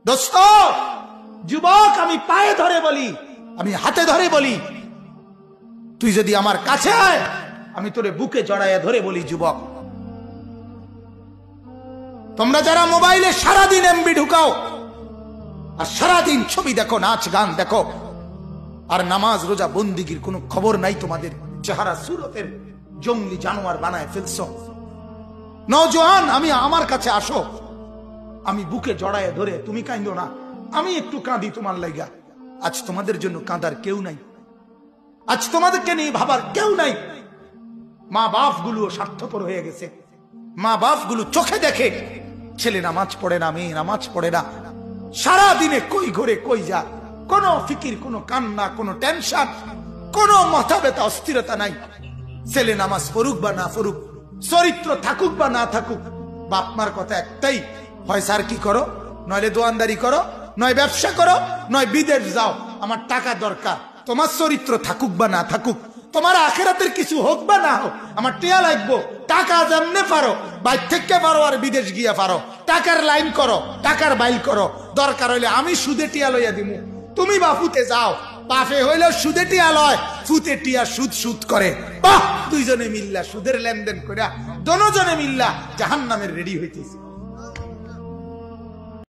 দোস্ত যুবক, আমি পায়ে ধরে বলি, আমি হাতে ধরে বলি, তুই যদি আমার কাছে আয়, আমি তোরে বুকে জড়াইয়া ধরে বলি, যুবক, তোমরা যারা মোবাইলে সারাদিন এমবি ঢুকাও আর সারাদিন ছবি দেখো, নাচ গান দেখো, আর নামাজ রোজা বন্দিগির কোনো খবর নাই তোমাদের, চেহারা সুরতের জঙ্গলি জানোয়ার বানায় ফেলছ, নওজোয়ান, আমি আমার কাছে আসো, আমি বুকে জড়ায় ধরে, তুমি কাঁদো না, আমি একটু কাঁদি তোমার লাইগা। আজ তোমাদের জন্য কাঁদার কেউ নাই, আজ তোমাদেরকে নিয়ে ভাবার কেউ নাই। মা বাপ গুলো স্বার্থপর হয়ে গেছে, মা বাপ গুলো চোখে দেখে ছেলে নামাজ পড়ে না, মেয়ে নামাজ পড়ে না, সারা দিনে কই ঘরে কই যা, কোনো ফিকির, কোনো কান্না, কোনো টেনশন, কোনো মাথা ব্যথা অস্থিরতা নাই। ছেলে নামাজ পড়ুক বা না পড়ুক, চরিত্র থাকুক বা না থাকুক, বাপ মার কথা একটাই, হয় স্যার কি করো, নইলে দোয়ানদারি করো, নয় ব্যবসা করো, নয় বিদেশ যাও, আমার টাকা দরকার। তোমার চরিত্র থাকুক বা না থাকুক, তোমার আখেরাতের কিছু হোক বা না হোক, আমার টিয়া লাগবো। টাকা যেমনে পারো, বাইর থেকে পারো আর বিদেশ গিয়া পারো, টাকার লাইন করো, টাকার বাইল করো, দরকার হইলে আমি সুদে টিয়া লইয়া দিমু, তুমি বাপুতে যাও। বাপে হইলে সুদে টিয়া লয়, ফুতে টিয়া সুদ সুদ করে, বাহ, দুইজনে মিল্লা সুদের লেনদেন করিয়া দোনোজনে মিল্লা জাহান্নামের রেডি হইতেছে।